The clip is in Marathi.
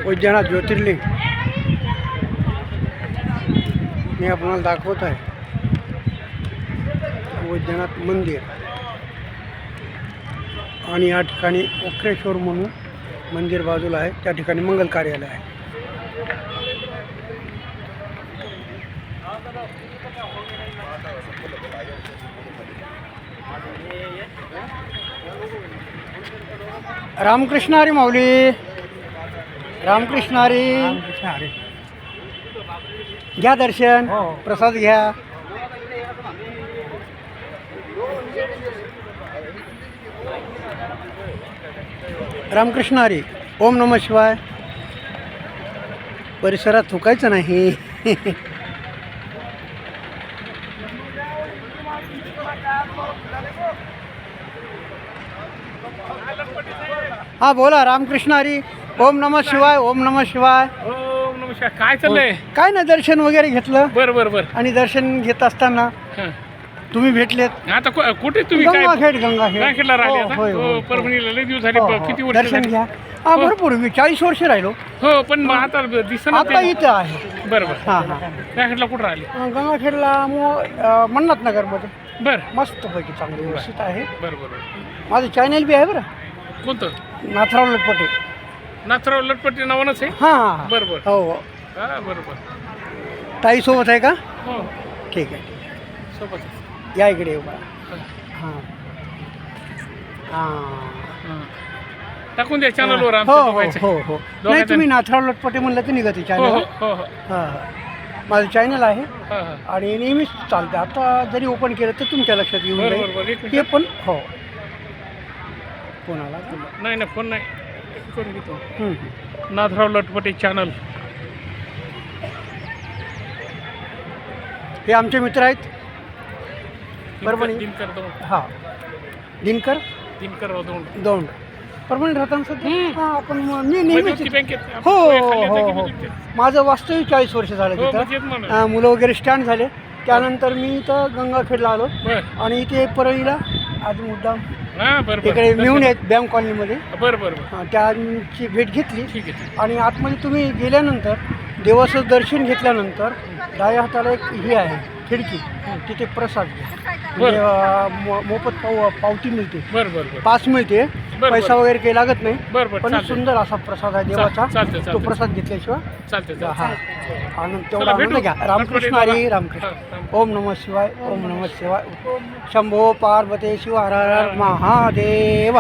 वैजनाथ ज्योतिर्लिंग मी आपल्याला दाखवत आहे. वैजनाथ मंदिर आणि या ठिकाणी ओक्रेश्वर म्हणून मंदिर बाजूला आहे. त्या ठिकाणी मंगल कार्यालय आहे. रामकृष्ण हरी माऊली. रामकृष्ण हरी. घ्या दर्शन, प्रसाद घ्या. रामकृष्ण हरी. ओम नमः शिवाय. परिसरात थुकायचं नाही. हा बोला. रामकृष्ण हरी. ओम नमः शिवाय. ओम नमः शिवाय. ओम नमः शिवाय. काय चाललंय? काय ना दर्शन वगैरे घेतलं. बरं बरं बरं. आणि दर्शन घेत असताना तुम्ही भेटलेत. आता कुठे तुम्ही? काय गंगाखेड. गंगाखेड नाशिकला राहिले आता? होय, होय, हो, परभणीला लय दिवस झाले. हो, किती हो. वर्ष दर्शन झाली? घ्या. हा भरपूर. मी 40 वर्ष राहिलो. हो, पण मग आता दिसना आता इथं आहे. बरं बरं. हां हां. नाशिकला कुठं राहिले? गंगाखेडला मन्नत नगरमध्ये. बरं मस्तपैकी चांगलं व्यवस्थित आहे. बरं बरं. माझं चॅनल बी आहे बरं. कोणतं? नाथराव लटपटे. नाथराव लटपटी नावानंच आहे? हां हां. बरं बरं. हो हो. हा बरं बरं. ताई सोबत आहे का? हो, ठीक आहे. सोबत आहे. या इकडे येऊ बघा. हां. हां हां. हां. टाकून द्या चॅनलवर हो आमच्या हो दोघांचं. हो हो. नाही तुम्ही नाथराव लटपटे म्हणलं तर निघते हो चॅनल. हो हो हो. हां माझं चॅनल आहे हां हां. आणि नेहमीच चालतं. आता जरी ओपन केलं तर तुमच्या लक्षात येऊन बरं जाईल. बरं बरं. एक ते मिनिट. पण हो. कोणाला तुला. नाही ना, फोन नाही करून घेतो. नाथराव लटपटे चॅनल. हे आमचे मित्र आहेत. परभणी. दिनकर दौंड. हां दिनकर दौंड. दौंड. परभणी राहताना सध्या. हां आपण मी नेहमीच मध्यवर्ती बँकेत. हो आपण खाली हो होतं की हो. नाही तिथे? माझं वास्तविक 40 वर्ष झालं हो, मग तेच तिथं. म्हणलं. मुलं वगैरे स्टँड झाले. त्यानंतर मी इथं गंगाखेडला आलो बरं. आणि इथे परळीला आज मुद्दाम हां बरं बरं. इकडे मिळून आहेत बँक कॉलनीमध्ये. बरं बरं बरं. त्यांची भेट घेतली. ठीक आहे. आणि आतमध्ये तुम्ही गेल्यानंतर देवाचं दर्शन घेतल्यानंतर डाव्या हाताला एक हे आहे खिडकी. तिथे प्रसाद घ्या. म्हणजे मोफत पावती मिळते. बरं बरं बरं. पास मिळते. बरं. पैसा वगैरे काही लागत नाही. बरं बरं. पण चालतंय. सुंदर असा प्रसाद आहे देवाचा. चालतंय, तो चालतंय. प्रसाद घेतल्याशिवाय चालतंय हा चालतंय. आनंद चला, तेवढा आनंद भेटू. घ्या. रामकृष्ण हरी. रामकृष्ण. ओम नमः शिवाय. ओम नमः शिवाय. शंभो पार्वती शिव हर हर महादेव.